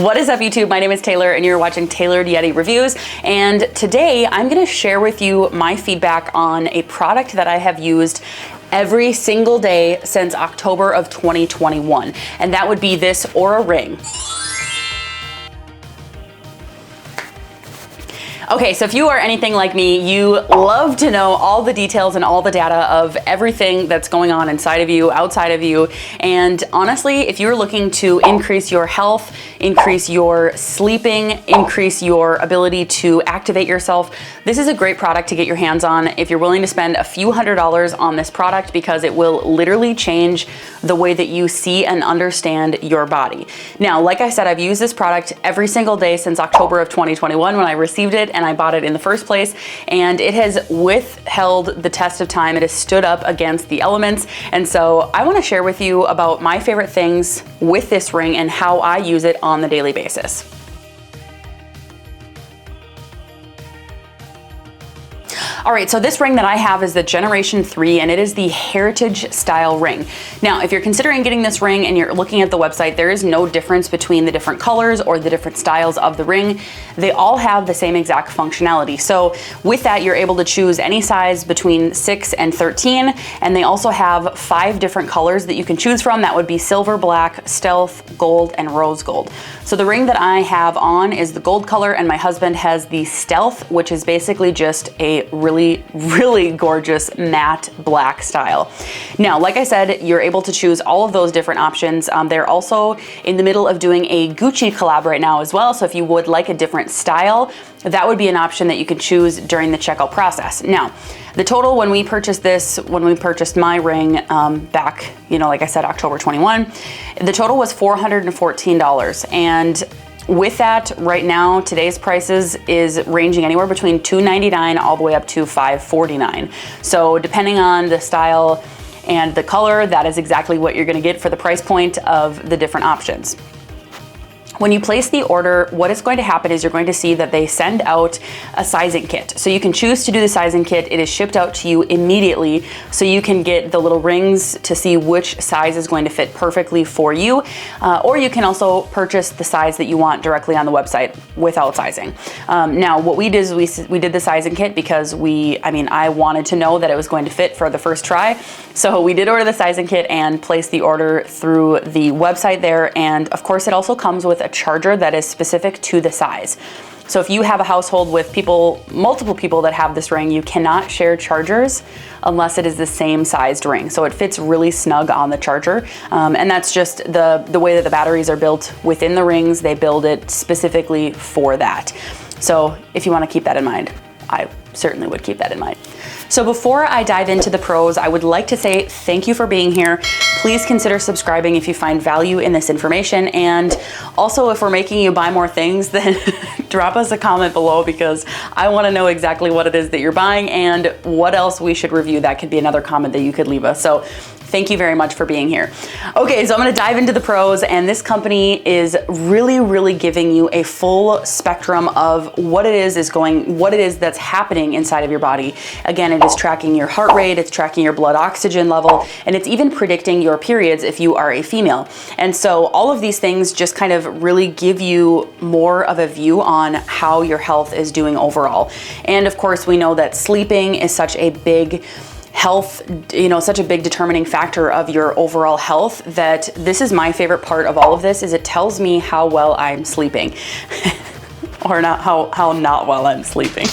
What is up, YouTube? My name is Taylor and you're watching Tailored Yeti Reviews. And today I'm going to share with you my feedback on a product that I have used every single day since October of 2021. And that would be this Oura Ring. Okay, so if you are anything like me, you love to know all the details and all the data of everything that's going on inside of you, outside of you. And honestly, if you're looking to increase your health, increase your sleeping, increase your ability to activate yourself, this is a great product to get your hands on if you're willing to spend a few $100s on this product, because it will literally change the way that you see and understand your body. Now, like I said, I've used this product every single day since October of 2021 when I received it and I bought it in the first place, and it has withheld the test of time. It has stood up against the elements. And so I want to share with you about my favorite things with this ring and how I use it on the daily basis. All right, so this ring that I have is the Generation 3, and it is the Heritage style ring. Now, if you're considering getting this ring and you're looking at the website, there is no difference between the different colors or the different styles of the ring. They all have the same exact functionality. So with that, you're able to choose any size between 6 and 13, and they also have 5 different colors that you can choose from. That would be silver, black, stealth, gold, and rose gold. So the ring that I have on is the gold color, and my husband has the stealth, which is basically just a really gorgeous matte black style. Now, like I said, you're able to choose all of those different options. They're also in the middle of doing a Gucci collab right now as well. So if you would like a different style, that would be an option that you could choose during the checkout process. Now, the total when we purchased my ring back, like I said, October 21, the total was $414. And with that, right now, today's prices is ranging anywhere between $299 all the way up to $549. So depending on the style and the color, that is exactly what you're gonna get for the price point of the different options. When you place the order, what is going to happen is you're going to see that they send out a sizing kit. So you can choose to do the sizing kit. It is shipped out to you immediately, so you can get the little rings to see which size is going to fit perfectly for you. Or you can also purchase the size that you want directly on the website without sizing. Now, what we did is we did the sizing kit because I wanted to know that it was going to fit for the first try. So we did order the sizing kit and placed the order through the website there. And of course, it also comes with a charger that is specific to the size. So if you have a household with multiple people that have this ring, you cannot share chargers unless it is the same sized ring. So it fits really snug on the charger. And that's just the way that the batteries are built within the rings. They build it specifically for that. So if you want to keep that in mind, I certainly would keep that in mind. So before I dive into the pros, I would like to say thank you for being here. Please consider subscribing if you find value in this information. And also, if we're making you buy more things, then drop us a comment below, because I want to know exactly what it is that you're buying and what else we should review. That could be another comment that you could leave us. So thank you very much for being here. Okay, so I'm gonna dive into the pros, and this company is really giving you a full spectrum of what it is that's happening inside of your body. Again, it is tracking your heart rate, it's tracking your blood oxygen level, and it's even predicting your periods if you are a female. And so all of these things just kind of really give you more of a view on how your health is doing overall. And of course, we know that sleeping is such a big such a big determining factor of your overall health, that this is my favorite part of all of this, is it tells me how well I'm sleeping. Or not how not well I'm sleeping.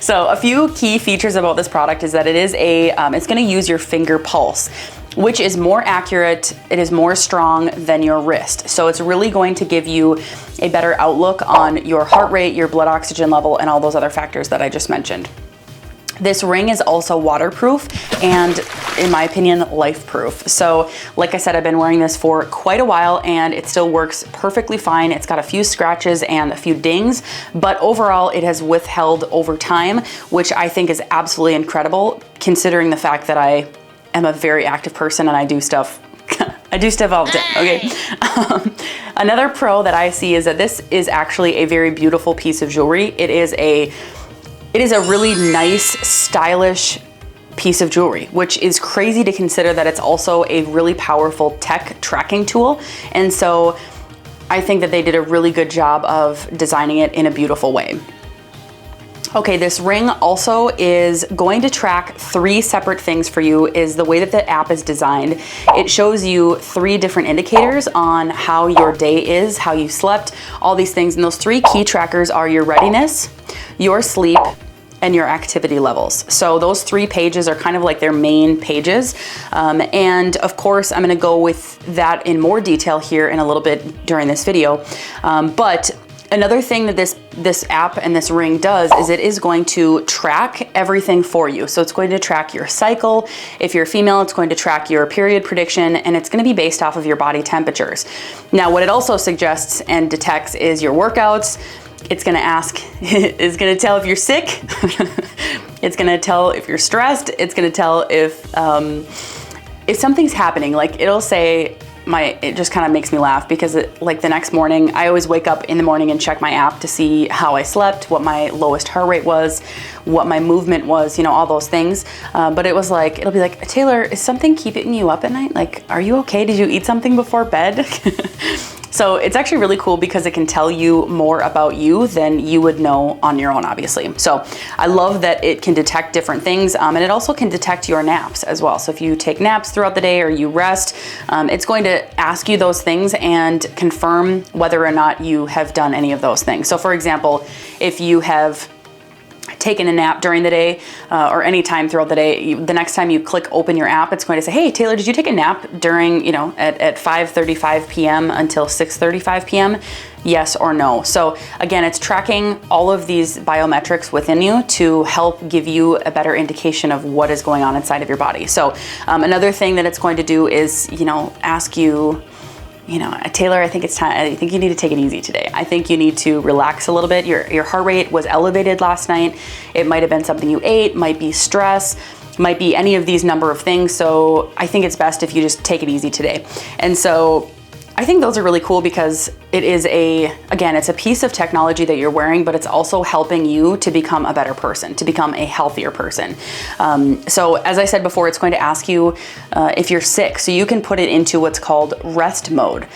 So a few key features about this product is that it is it's gonna use your finger pulse, which is more accurate, it is more strong than your wrist. So it's really going to give you a better outlook on your heart rate, your blood oxygen level, and all those other factors that I just mentioned. This ring is also waterproof and, in my opinion, life-proof. So like I said, I've been wearing this for quite a while and it still works perfectly fine. It's got a few scratches and a few dings, but overall it has withheld over time, which I think is absolutely incredible, considering the fact that I am a very active person and I do stuff all the time, okay? Another pro that I see is that this is actually a very beautiful piece of jewelry. It is a really nice, stylish piece of jewelry, which is crazy to consider that it's also a really powerful tech tracking tool. And so I think that they did a really good job of designing it in a beautiful way. Okay, this ring also is going to track 3 separate things for you. Is the way that the app is designed. It shows you 3 different indicators on how your day is, how you slept, all these things. And those 3 key trackers are your readiness, your sleep, and your activity levels. So those 3 pages are kind of like their main pages. And of course, I'm gonna go with that in more detail here in a little bit during this video. But another thing that this app and this ring does is it is going to track everything for you. So it's going to track your cycle. If you're female, it's going to track your period prediction, and it's going to be based off of your body temperatures. Now, what it also suggests and detects is your workouts. It's going to ask, it's going to tell if you're sick. It's going to tell if you're stressed. It's going to tell if something's happening. Like it'll say, it just kind of makes me laugh because like the next morning, I always wake up in the morning and check my app to see how I slept, what my lowest heart rate was, what my movement was, you know, all those things. But it was like, it'll be like, Taylor, is something keeping you up at night? Like, are you okay? Did you eat something before bed? So it's actually really cool because it can tell you more about you than you would know on your own, obviously. So I love that it can detect different things, and it also can detect your naps as well. So if you take naps throughout the day or you rest, it's going to ask you those things and confirm whether or not you have done any of those things. So for example, if you have taken a nap during the day or any time throughout the day, the next time you click open your app, it's going to say, hey, Taylor, did you take a nap during, you know, at 5:35 p.m. until 6:35 p.m.? Yes or no. So again, it's tracking all of these biometrics within you to help give you a better indication of what is going on inside of your body. So another thing that it's going to do is, you know, ask you, you know, Taylor, I think it's time. I think you need to take it easy today. I think you need to relax a little bit. Your heart rate was elevated last night. It might have been something you ate, might be stress, might be any of these number of things. So I think it's best if you just take it easy today. And so I think those are really cool because it is again, it's a piece of technology that you're wearing, but it's also helping you to become a better person, to become a healthier person. So as I said before, it's going to ask you if you're sick. So you can put it into what's called rest mode.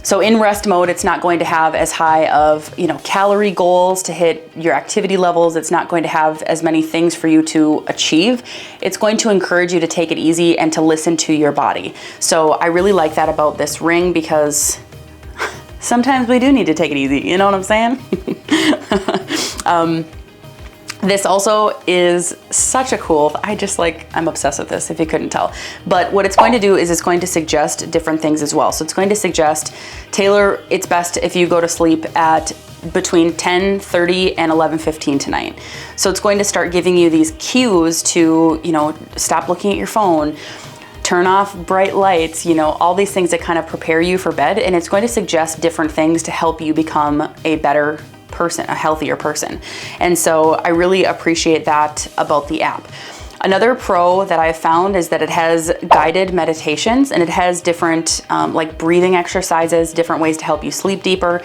So in rest mode, it's not going to have as high of, you know, calorie goals to hit your activity levels. It's not going to have as many things for you to achieve. It's going to encourage you to take it easy and to listen to your body. So I really like that about this ring because sometimes we do need to take it easy. You know what I'm saying? This also is such a cool, I'm obsessed with this if you couldn't tell. But what it's going to do is it's going to suggest different things as well. So it's going to suggest, Taylor, it's best if you go to sleep at between 10:30 and 11:15 tonight. So it's going to start giving you these cues to, you know, stop looking at your phone, turn off bright lights, you know, all these things that kind of prepare you for bed. And it's going to suggest different things to help you become a better person, a healthier person. And so I really appreciate that about the app. Another pro that I've found is that it has guided meditations and it has different like breathing exercises, different ways to help you sleep deeper.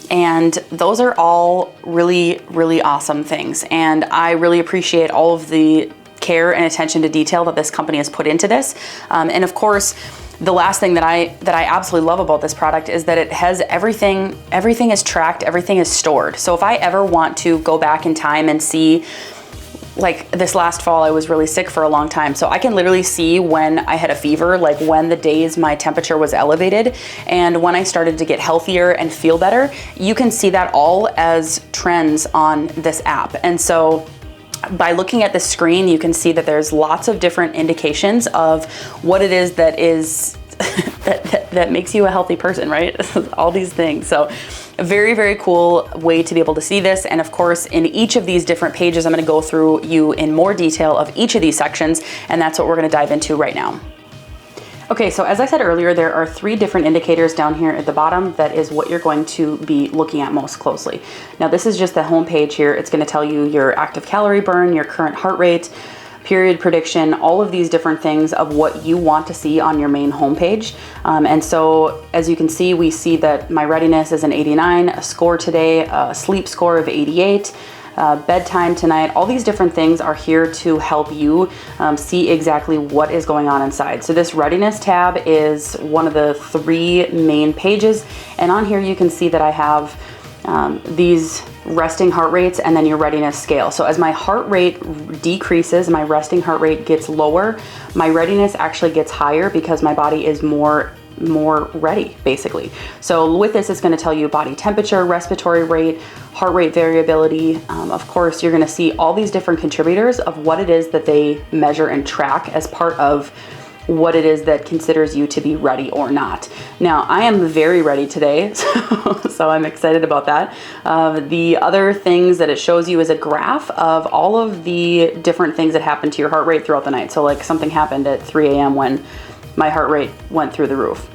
And those are all really, really awesome things. And I really appreciate all of the care and attention to detail that this company has put into this. And of course, the last thing that I absolutely love about this product is that it has everything is tracked, everything is stored. So if I ever want to go back in time and see, like this last fall, I was really sick for a long time. So I can literally see when I had a fever, like when the days my temperature was elevated and when I started to get healthier and feel better. You can see that all as trends on this app. And so by looking at the screen, you can see that there's lots of different indications of what it is that is that makes you a healthy person, right? All these things. So a very, very cool way to be able to see this. And of course, in each of these different pages, I'm going to go through you in more detail of each of these sections. And that's what we're going to dive into right now. Okay, so as I said earlier, there are 3 different indicators down here at the bottom. That is what you're going to be looking at most closely. Now, this is just the home page here. It's going to tell you your active calorie burn, your current heart rate, period prediction, all of these different things of what you want to see on your main homepage. And so as you can see, we see that my readiness is an 89, a score today, a sleep score of 88, bedtime tonight. All these different things are here to help you see exactly what is going on inside. So this readiness tab is one of the 3 main pages, and on here you can see that I have these resting heart rates and then your readiness scale. So as my heart rate decreases, my resting heart rate gets lower, my readiness actually gets higher because my body is more ready, basically. So with this, it's going to tell you body temperature, respiratory rate, heart rate variability. Of course, you're going to see all these different contributors of what it is that they measure and track as part of what it is that considers you to be ready or not. Now, I am very ready today, so I'm excited about that. The other things that it shows you is a graph of all of the different things that happen to your heart rate throughout the night. So like something happened at 3 a.m. when my heart rate went through the roof.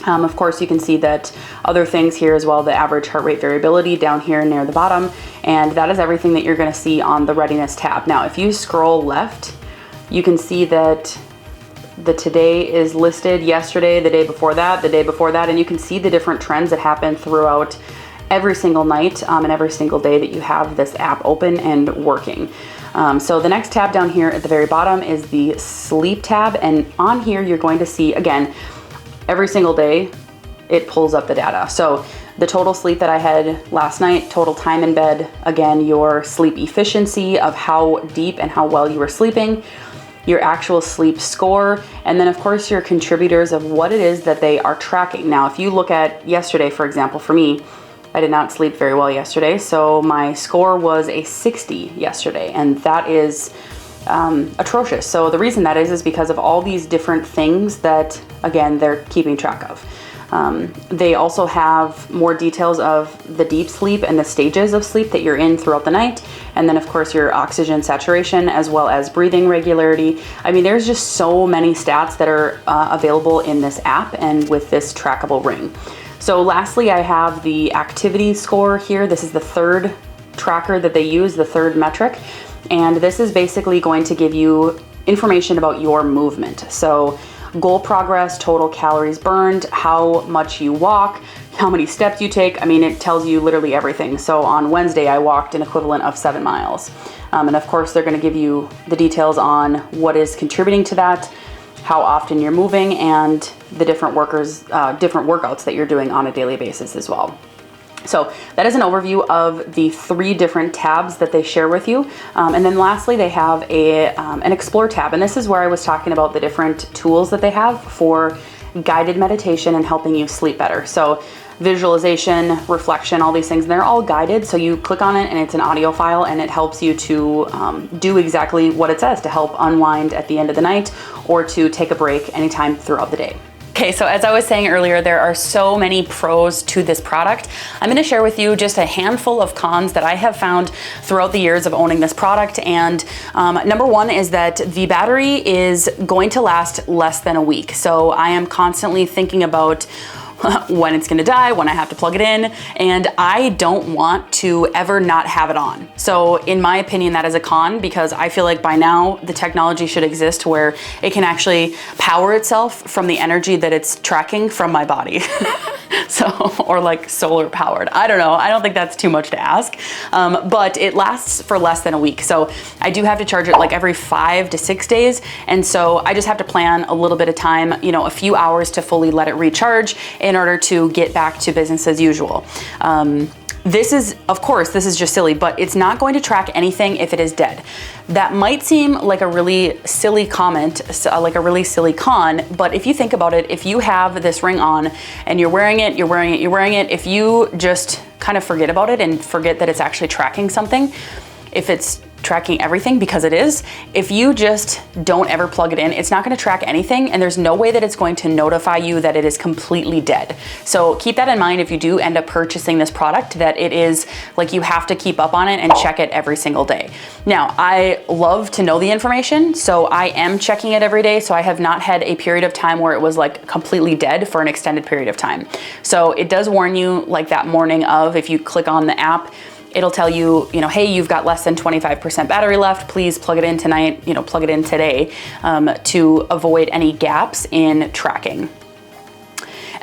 Of course, you can see that other things here as well, the average heart rate variability down here near the bottom, and that is everything that you're going to see on the readiness tab. Now, if you scroll left, you can see that the today is listed, yesterday, the day before that, and you can see the different trends that happen throughout every single night and every single day that you have this app open and working. So the next tab down here at the very bottom is the sleep tab, and on here you're going to see, again, every single day it pulls up the data. So the total sleep that I had last night, total time in bed, again, your sleep efficiency of how deep and how well you were sleeping, your actual sleep score, and then of course your contributors of what it is that they are tracking. Now, if you look at yesterday, for example, for me, I did not sleep very well yesterday, so my score was a 60 yesterday, and that is atrocious. So the reason that is because of all these different things that, again, they're keeping track of. They also have more details of the deep sleep and the stages of sleep that you're in throughout the night. And then of course your oxygen saturation as well as breathing regularity. I mean, there's just so many stats that are available in this app and with this trackable ring. So lastly, I have the activity score here. This is the 3rd tracker that they use, the 3rd metric. And this is basically going to give you information about your movement. So goal progress, total calories burned, how much you walk, how many steps you take. I mean, it tells you literally everything. So on Wednesday, I walked an equivalent of 7 miles. And of course, they're going to give you the details on what is contributing to that, how often you're moving, and the different workouts that you're doing on a daily basis as well. So that is an overview of the 3 different tabs that they share with you. And then lastly, they have an Explore tab. And this is where I was talking about the different tools that they have for guided meditation and helping you sleep better. So visualization, reflection, all these things, and they're all guided. So you click on it and it's an audio file, and it helps you to do exactly what it says, to help unwind at the end of the night or to take a break anytime throughout the day. Okay, so as I was saying earlier, there are so many pros to this product. I'm going to share with you just a handful of cons that I have found throughout the years of owning this product. And number one is that the battery is going to last less than a week. So I am constantly thinking about when it's gonna die, when I have to plug it in, and I don't want to ever not have it on. So in my opinion, that is a con, because I feel like by now the technology should exist where it can actually power itself from the energy that it's tracking from my body. So, or like solar powered. I don't know. I don't think that's too much to ask, but it lasts for less than a week. So I do have to charge it like every 5 to 6 days. And so I just have to plan a little bit of time, you know, a few hours to fully let it recharge in order to get back to business as usual. This is, of course, this is just silly, but it's not going to track anything if it is dead. That might seem like a really silly comment, like a really silly con, but if you think about it, if you have this ring on and you're wearing it, if you just kind of forget about it and forget that it's actually tracking something, if it's tracking everything, because it is, if you just don't ever plug it in, it's not going to track anything, and there's no way that it's going to notify you that it is completely dead. So keep that in mind if you do end up purchasing this product, that it is like you have to keep up on it and check it every single day. Now, I love to know the information, so I am checking it every day. So I have not had a period of time where it was like completely dead for an extended period of time. So it does warn you like that morning of, if you click on the app, it'll tell you, you know, hey, you've got less than 25% battery left. Please plug it in tonight, you know, plug it in today, to avoid any gaps in tracking.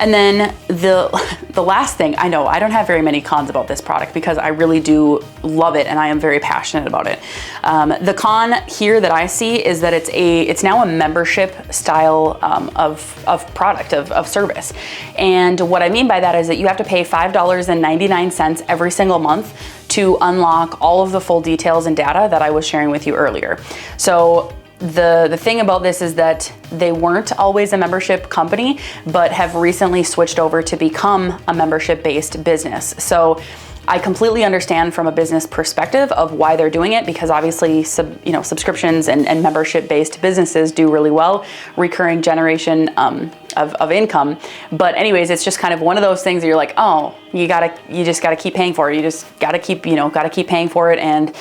And then the last thing, I know I don't have very many cons about this product because I really do love it and I am very passionate about it. The con here that I see is that it's now a membership style of product, of service. And what I mean by that is that you have to pay $5.99 every single month to unlock all of the full details and data that I was sharing with you earlier. So the thing about this is that they weren't always a membership company, but have recently switched over to become a membership-based business. So I completely understand from a business perspective of why they're doing it, because obviously subscriptions and membership-based businesses do really well, recurring generation of income. But anyways, it's just kind of one of those things that you're like, oh, you just gotta keep paying for it. You just gotta keep paying for it. And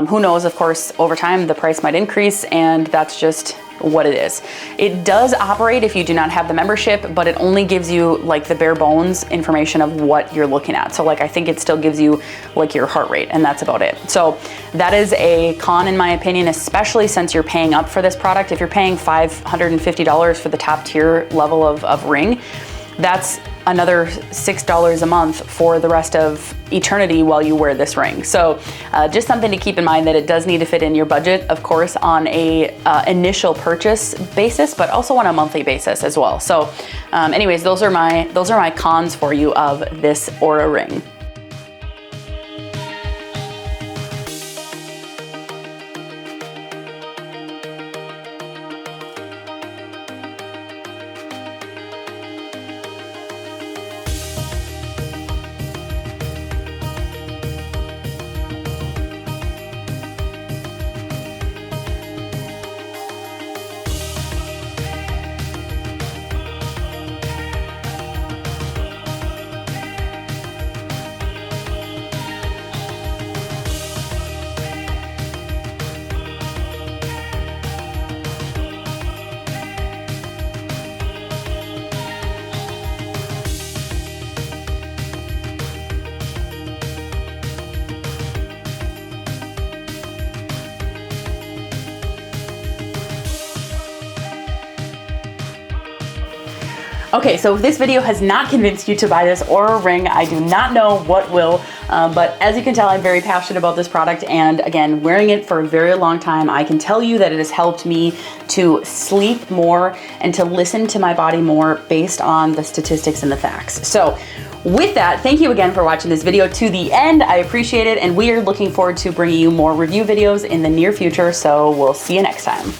who knows, of course, over time the price might increase, and that's just what it is. It does operate if you do not have the membership, but it only gives you like the bare bones information of what you're looking at. So like, I think it still gives you like your heart rate, and that's about it. So that is a con in my opinion, especially since you're paying up for this product. If you're paying $550 for the top tier level of ring, that's another $6 a month for the rest of eternity while you wear this ring. So just something to keep in mind, that it does need to fit in your budget, of course, on a initial purchase basis, but also on a monthly basis as well. So anyways, those are my cons for you of this Oura Ring. Okay, so if this video has not convinced you to buy this Oura Ring, I do not know what will, but as you can tell, I'm very passionate about this product, and again, wearing it for a very long time, I can tell you that it has helped me to sleep more and to listen to my body more based on the statistics and the facts. So with that, thank you again for watching this video to the end. I appreciate it, and we are looking forward to bringing you more review videos in the near future, so we'll see you next time.